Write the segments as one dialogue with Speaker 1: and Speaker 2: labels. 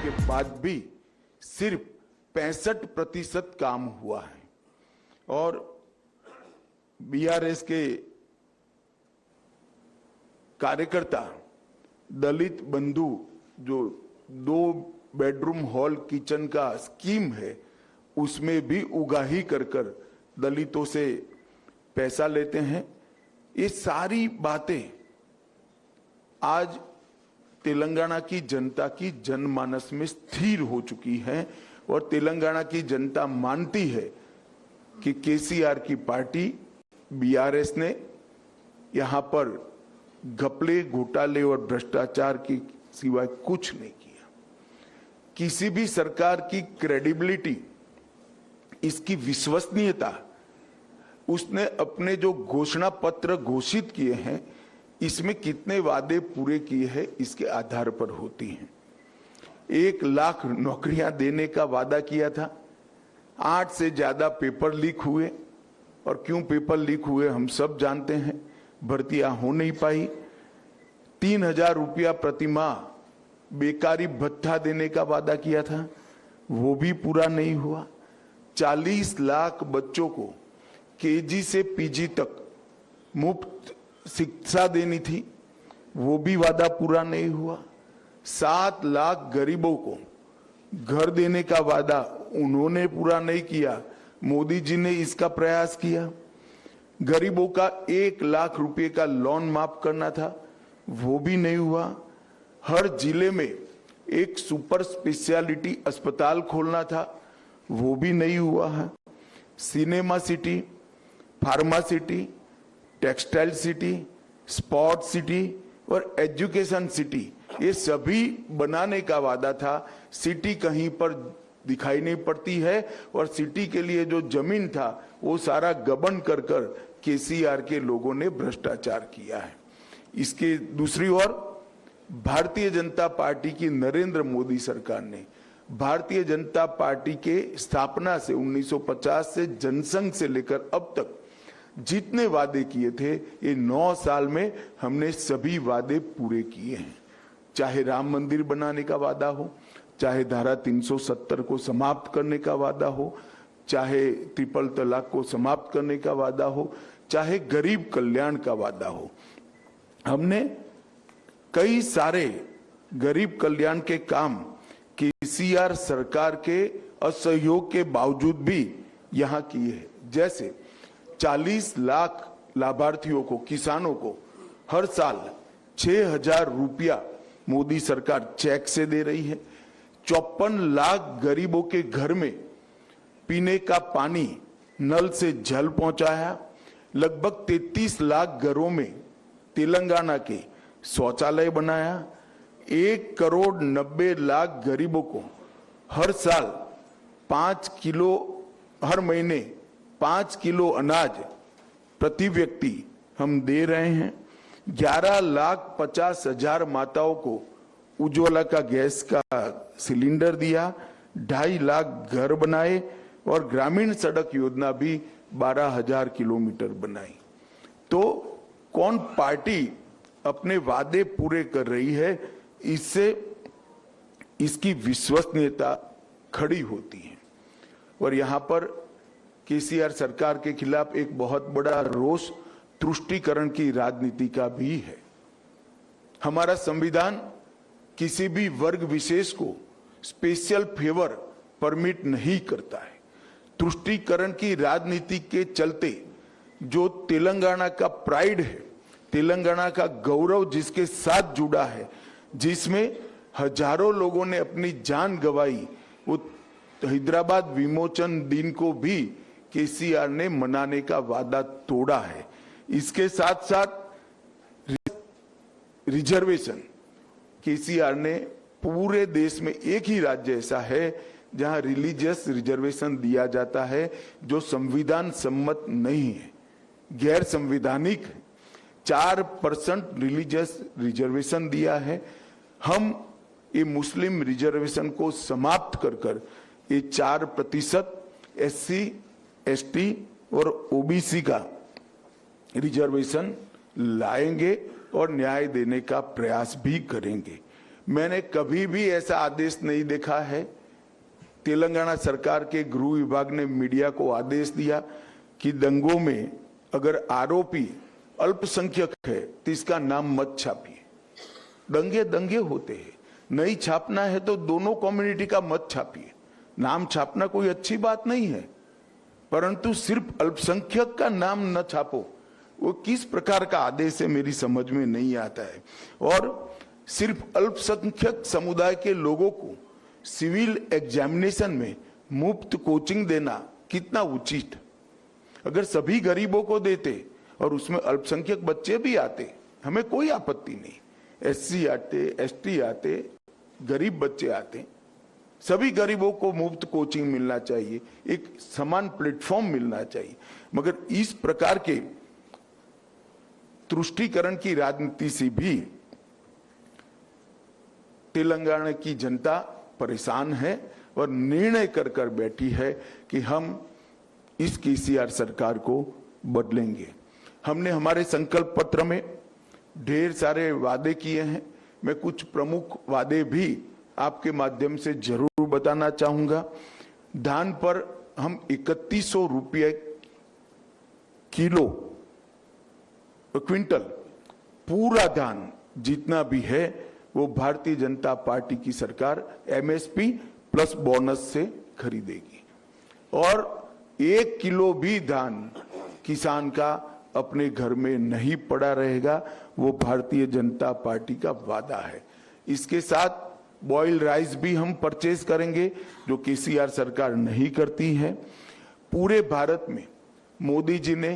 Speaker 1: के बाद भी सिर्फ 65% काम हुआ है। और बीआरएस के कार्यकर्ता दलित बंधु जो 2 बेडरूम हॉल किचन का स्कीम है उसमें भी उगाही कर दलितों से पैसा लेते हैं। ये सारी बातें आज तेलंगाना की जनता की जनमानस में स्थिर हो चुकी हैं और तेलंगाना की जनता मानती है कि केसीआर की पार्टी बीआरएस ने यहां पर घपले, घोटाले और भ्रष्टाचार की सिवाय कुछ नहीं किया। किसी भी सरकार की क्रेडिबिलिटी, इसकी विश्वसनीयता, उसने अपने जो घोषणा पत्र घोषित किए हैं इसमें कितने वादे पूरे किए हैं इसके आधार पर होती हैं। 1 लाख नौकरियां देने का वादा किया था, 8 से ज्यादा पेपर लीक हुए और क्यों पेपर लीक हुए हम सब जानते हैं। भर्तियां हो नहीं पाई। 3000 रुपया प्रतिमाह बेकारी भत्ता देने का वादा किया था, वो भी पूरा नहीं हुआ। 40 लाख बच्चों को केजी से पीजी तक मुफ्त शिक्षा देनी थी, वो भी वादा पूरा नहीं हुआ। 7 लाख गरीबों को घर देने का वादा उन्होंने पूरा नहीं किया, मोदी जी ने इसका प्रयास किया। गरीबों का 1 लाख रुपए का लोन माफ करना था, वो भी नहीं हुआ। हर जिले में एक सुपर स्पेशलिटी अस्पताल खोलना था, वो भी नहीं हुआ है। Cinema city, pharma city, textile city, sport city और एजुकेशन सिटी, ये सभी बनाने का वादा था। सिटी कहीं पर दिखाई नहीं पड़ती है और सिटी के लिए जो जमीन था वो सारा गबन कर केसीआर के लोगों ने भ्रष्टाचार किया है। इसके दूसरी ओर भारतीय जनता पार्टी की नरेंद्र मोदी सरकार ने भारतीय जनता पार्टी के स्थापना से 1950 से जनसंघ से लेकर अब तक जितने वादे किए थे, ये 9 साल में हमने सभी वादे पूरे किए हैं। चाहे राम मंदिर बनाने का वादा हो, चाहे धारा 370 को समाप्त करने का वादा हो, चाहे ट्रिपल तलाक को समाप्त करने का वादा हो, चाहे गरीब कल्याण का वादा हो। हमने कई सारे गरीब कल्याण के काम केसीआर सरकार के असहयोग के बावजूद भी यहां किए हैं। जैसे 40 लाख लाभार्थियों को, किसानों को हर साल 6000 रुपया मोदी सरकार चेक से दे रही है। 54 लाख गरीबों के घर में पीने का पानी नल से जल पहुंचाया। लगभग 33 लाख घरों में तेलंगाना के शौचालय बनाया। 1 करोड़ 90 लाख गरीबों को हर साल 5 किलो, हर महीने 5 किलो अनाज प्रति व्यक्ति हम दे रहे हैं। 11,50,000 माताओं को उज्ज्वला का गैस का सिलेंडर दिया। 2.5 लाख घर बनाए और ग्रामीण सड़क योजना भी 12,000 किलोमीटर बनाई। तो कौन पार्टी अपने वादे पूरे कर रही है, इससे इसकी विश्वसनीयता खड़ी होती है। और यहां पर केसीआर सरकार के खिलाफ एक बहुत बड़ा रोष तुष्टीकरण की राजनीति का भी है। हमारा संविधान किसी भी वर्ग विशेष को स्पेशल फेवर परमिट नहीं करता है। तुष्टीकरण की राजनीति के चलते जो तेलंगाना का प्राइड है, तेलंगाना का गौरव जिसके साथ जुड़ा है, जिसमें हजारों लोगों ने अपनी जान गंवाई, वो हैदराबाद विमोचन दिन को भी केसीआर ने मनाने का वादा तोड़ा है। इसके साथ साथ रिजर्वेशन, केसीआर ने पूरे देश में एक ही राज्य ऐसा है जहां रिलीजियस रिजर्वेशन दिया जाता है जो संविधान सम्मत नहीं है, गैर संवैधानिक है। 4% रिलीजियस रिजर्वेशन दिया है। हम ये मुस्लिम रिजर्वेशन को समाप्त कर ये 4% SC, ST और OBC का रिजर्वेशन लाएंगे और न्याय देने का प्रयास भी करेंगे। मैंने कभी भी ऐसा आदेश नहीं देखा है। तेलंगाना सरकार के गृह विभाग ने मीडिया को आदेश दिया कि दंगों में अगर आरोपी अल्पसंख्यक है तो इसका नाम मत छापिए। दंगे दंगे होते हैं, नहीं छापना है तो दोनों कम्युनिटी का मत छापिए। नाम छापना कोई अच्छी बात नहीं है, परंतु सिर्फ अल्पसंख्यक का नाम न छापो, वो किस प्रकार का आदेश है मेरी समझ में नहीं आता है। और सिर्फ अल्पसंख्यक समुदाय के लोगों को सिविल एग्जामिनेशन में मुफ्त कोचिंग देना कितना उचित। अगर सभी गरीबों को देते और उसमें अल्पसंख्यक बच्चे भी आते, हमें कोई आपत्ति नहीं। एससी आते, एसटी आते, गरीब बच्चे आते, सभी गरीबों को मुफ्त कोचिंग मिलना चाहिए, एक समान प्लेटफॉर्म मिलना चाहिए। मगर इस प्रकार के तुष्टीकरण की राजनीति से भी तेलंगाना की जनता परेशान है और निर्णय कर कर बैठी है कि हम इस केसीआर सरकार को बदलेंगे। हमने हमारे संकल्प पत्र में ढेर सारे वादे किए हैं। मैं कुछ प्रमुख वादे भी आपके माध्यम से जरूर बताना चाहूंगा। धान पर हम 3100 रुपये किलो क्विंटल पूरा धान जितना भी है वो भारतीय जनता पार्टी की सरकार एमएसपी प्लस बोनस से खरीदेगी और 1 किलो भी धान किसान का अपने घर में नहीं पड़ा रहेगा, वो भारतीय जनता पार्टी का वादा है। इसके साथ बॉइल्ड राइस भी हम परचेज करेंगे जो केसीआर सरकार नहीं करती है। पूरे भारत में मोदी जी ने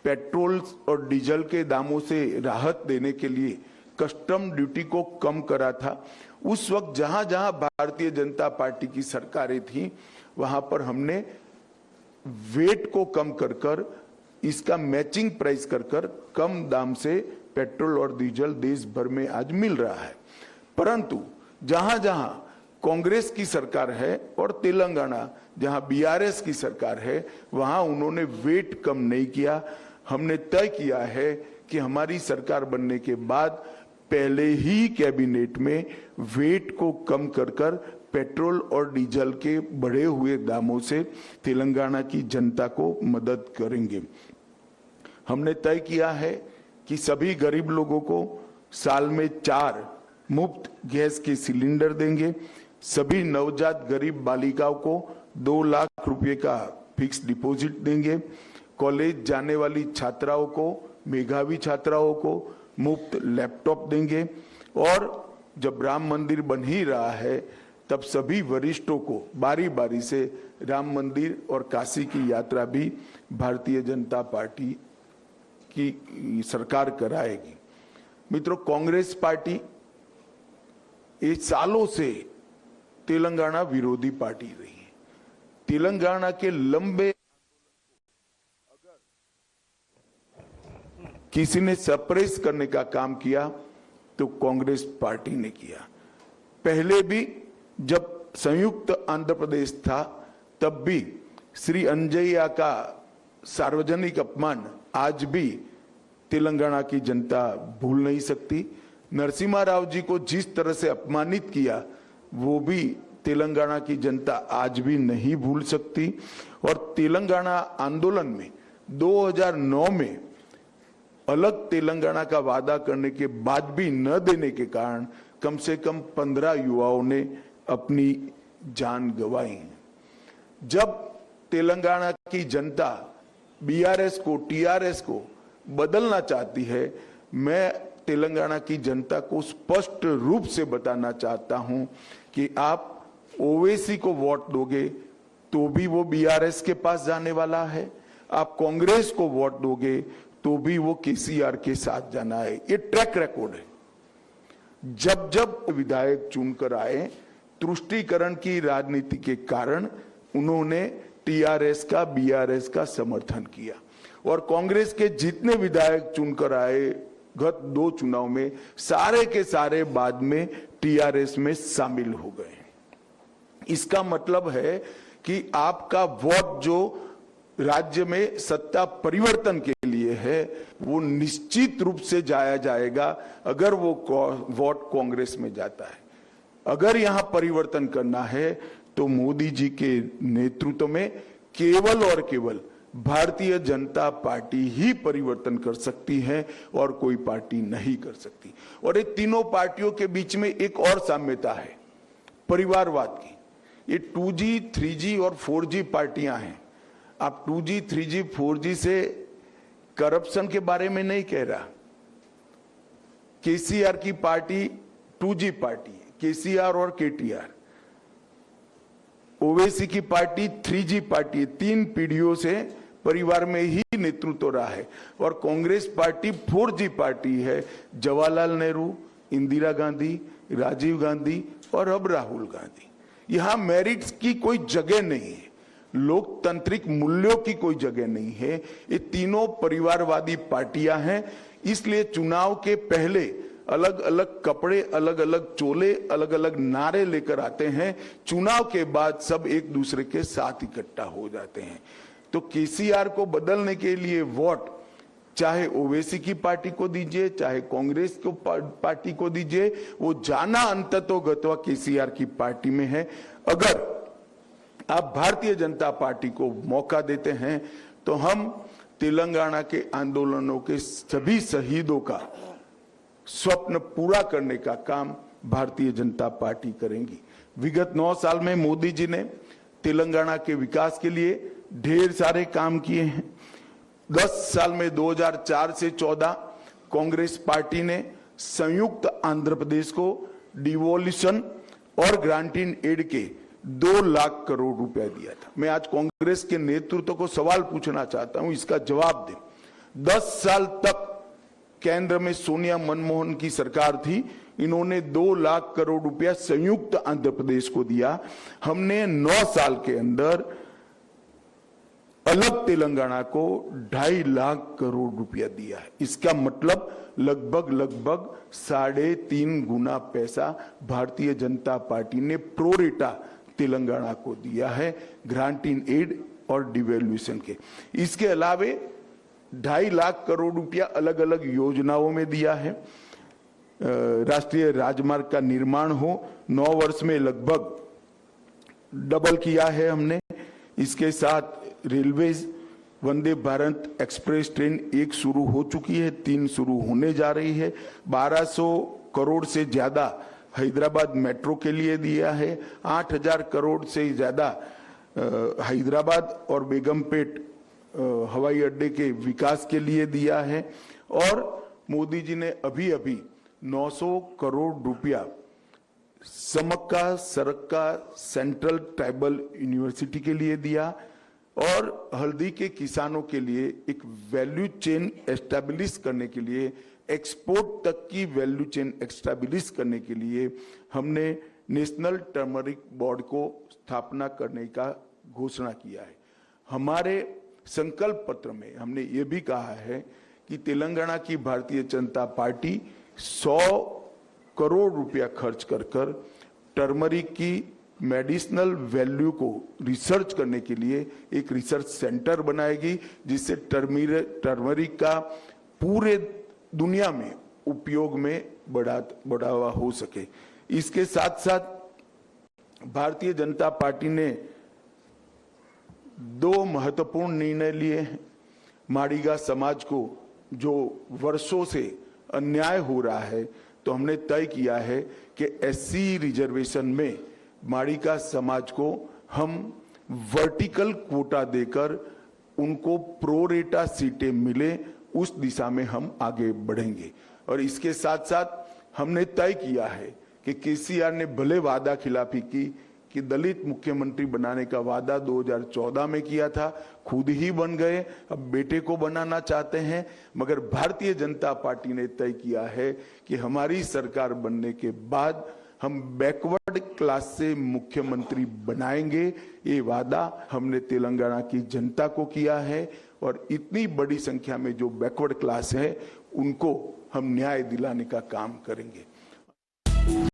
Speaker 1: पेट्रोल और डीजल के दामों से राहत देने के लिए कस्टम ड्यूटी को कम करा था। उस वक्त जहां जहां भारतीय जनता पार्टी की सरकारें थी वहां पर हमने वेट को कम कर कर इसका मैचिंग प्राइस कर कर कम दाम से पेट्रोल और डीजल देश भर में आज मिल रहा है। परंतु जहां जहां कांग्रेस की सरकार है और तेलंगाना जहां बीआरएस की सरकार है वहां उन्होंने वेट कम नहीं किया। हमने तय किया है कि हमारी सरकार बनने के बाद पहले ही कैबिनेट में वेट को कम कर कर पेट्रोल और डीजल के बढ़े हुए दामों से तेलंगाना की जनता को मदद करेंगे। हमने तय किया है कि सभी गरीब लोगों को साल में 4 मुफ्त गैस के सिलेंडर देंगे। सभी नवजात गरीब बालिकाओं को 2 लाख रुपए का फिक्स डिपॉजिट देंगे। कॉलेज जाने वाली छात्राओं को, मेधावी छात्राओं को मुफ्त लैपटॉप देंगे। और जब राम मंदिर बन ही रहा है तब सभी वरिष्ठों को बारी बारी से राम मंदिर और काशी की यात्रा भी भारतीय जनता पार्टी की सरकार कराएगी। मित्रों, कांग्रेस पार्टी ये सालों से तेलंगाना विरोधी पार्टी रही है। तेलंगाना के लंबे किसी ने सप्रेस करने का काम किया तो कांग्रेस पार्टी ने किया। पहले भी जब संयुक्त आंध्र प्रदेश था तब भी श्री अंजय्या का सार्वजनिक अपमान आज भी तेलंगाना की जनता भूल नहीं सकती। नरसिम्हा राव जी को जिस तरह से अपमानित किया वो भी तेलंगाना की जनता आज भी नहीं भूल सकती। और तेलंगाना आंदोलन में 2009 में अलग तेलंगाना का वादा करने के बाद भी न देने के कारण कम से कम 15 युवाओं ने अपनी जान गंवाई। जब तेलंगाना की जनता बीआरएस को, टीआरएस को बदलना चाहती है, मैं तेलंगाना की जनता को स्पष्ट रूप से बताना चाहता हूं कि आप ओवैसी को वोट दोगे तो भी वो बीआरएस के पास जाने वाला है, आप कांग्रेस को वोट दोगे तो भी वो केसीआर के साथ जाना है। ये ट्रैक रिकॉर्ड है। जब जब विधायक चुनकर आए, तुष्टीकरण की राजनीति के कारण उन्होंने टीआरएस का, बीआरएस का समर्थन किया और कांग्रेस के जितने विधायक चुनकर आए गत 2 चुनाव में सारे के सारे बाद में टीआरएस में शामिल हो गए। इसका मतलब है कि आपका वोट जो राज्य में सत्ता परिवर्तन के लिए है वो निश्चित रूप से जाया जाएगा अगर वो वोट कांग्रेस में जाता है। अगर यहां परिवर्तन करना है तो मोदी जी के नेतृत्व में केवल और केवल भारतीय जनता पार्टी ही परिवर्तन कर सकती है और कोई पार्टी नहीं कर सकती। और ये तीनों पार्टियों के बीच में एक और साम्यता है, परिवारवाद की। ये 2G, 3G और 4G पार्टियां हैं। आप 2G, 3G, 4G से करप्शन के बारे में नहीं कह रहा। केसीआर की पार्टी 2G पार्टी है, केसीआर और केटीआर। ओवैसी की पार्टी 3G पार्टी है, 3 पीढ़ियों से परिवार में ही नेतृत्व रहा है। और कांग्रेस पार्टी 4G पार्टी है, जवाहरलाल नेहरू, इंदिरा गांधी, राजीव गांधी और अब राहुल गांधी। यहां मेरिट्स की कोई जगह नहीं है, लोकतांत्रिक मूल्यों की कोई जगह नहीं है। ये तीनों परिवारवादी पार्टियां हैं। इसलिए चुनाव के पहले अलग अलग कपड़े, अलग अलग चोले, अलग अलग नारे लेकर आते हैं। चुनाव के बाद सब एक दूसरे के साथ इकट्ठा हो जाते हैं। तो केसीआर को बदलने के लिए वोट चाहे ओवैसी की पार्टी को दीजिए, चाहे कांग्रेस को पार्टी को दीजिए, वो जाना अंततोगत्वा केसीआर की पार्टी में है। अगर आप भारतीय जनता पार्टी को मौका देते हैं तो हम तेलंगाना के आंदोलनों के सभी शहीदों का स्वप्न पूरा करने का काम भारतीय जनता पार्टी करेंगी। विगत 9 साल में मोदी जी ने तेलंगाना के विकास के लिए ढेर सारे काम किए हैं। 10 साल में 2004 से 14 कांग्रेस पार्टी ने संयुक्त आंध्र प्रदेश को डिवोल्यूशन और ग्रांट इन एड के 2 लाख करोड़ रुपया दिया था। मैं आज कांग्रेस के नेतृत्व को सवाल पूछना चाहता हूं, इसका जवाब दें। 10 साल तक केंद्र में सोनिया मनमोहन की सरकार थी, इन्होंने 2 लाख करोड़ रुपया संयुक्त आंध्र प्रदेश को दिया। हमने 9 साल के अंदर अलग तेलंगाना को 2.5 लाख करोड़ रुपया दिया है। इसका मतलब लगभग 3.5 गुना पैसा भारतीय जनता पार्टी ने प्रोरेटा तेलंगाना को दिया है, ग्रांट इन एड और डिवैल्यूएशन के। इसके अलावे 2.5 लाख करोड़ रुपया अलग अलग योजनाओं में दिया है। राष्ट्रीय राजमार्ग का निर्माण हो 9 वर्ष में लगभग डबल किया है हमने। इसके साथ railways, Vande Bharat express train 1 शुरू हो चुकी है, 3 शुरू होने जा रही है। 1200 करोड़ से ज्यादा हैदराबाद मेट्रो के लिए दिया है। 8000 करोड़ से ज्यादा हैदराबाद और बेगमपेट हवाई अड्डे के विकास के लिए दिया है। और मोदी जी ने अभी 900 करोड़ रुपया समक्का सरक्का सेंट्रल ट्राइबल यूनिवर्सिटी के लिए दिया। और हल्दी के किसानों के लिए एक वैल्यू चेन एस्टैब्लिश करने के लिए, एक्सपोर्ट तक की वैल्यू चेन एस्टैब्लिश करने के लिए हमने नेशनल टर्मरिक बोर्ड को स्थापना करने का घोषणा किया है। हमारे संकल्प पत्र में हमने ये भी कहा है कि तेलंगाना की भारतीय जनता पार्टी 100 करोड़ रुपया खर्च कर टर्मरिक की मेडिसिनल वैल्यू को रिसर्च करने के लिए एक रिसर्च सेंटर बनाएगी, जिससे टर्मरिक का पूरे दुनिया में उपयोग में बढ़ावा हो सके। इसके साथ साथ भारतीय जनता पार्टी ने 2 महत्वपूर्ण निर्णय लिए हैं। माड़ीगा समाज को जो वर्षों से अन्याय हो रहा है, तो हमने तय किया है कि SC रिजर्वेशन में माड़ीगा समाज को हम वर्टिकल कोटा देकर उनको प्रोरेटा सीटें मिले, उस दिशा में हम आगे बढ़ेंगे। और इसके साथ साथ हमने तय किया है कि केसीआर ने भले वादा खिलाफी की कि दलित मुख्यमंत्री बनाने का वादा 2014 में किया था, खुद ही बन गए, अब बेटे को बनाना चाहते हैं। मगर भारतीय जनता पार्टी ने तय किया है कि हमारी सरकार बनने के बाद हम बैकवर्ड क्लास से मुख्यमंत्री बनाएंगे। ये वादा हमने तेलंगाना की जनता को किया है। और इतनी बड़ी संख्या में जो बैकवर्ड क्लास है, उनको हम न्याय दिलाने का काम करेंगे।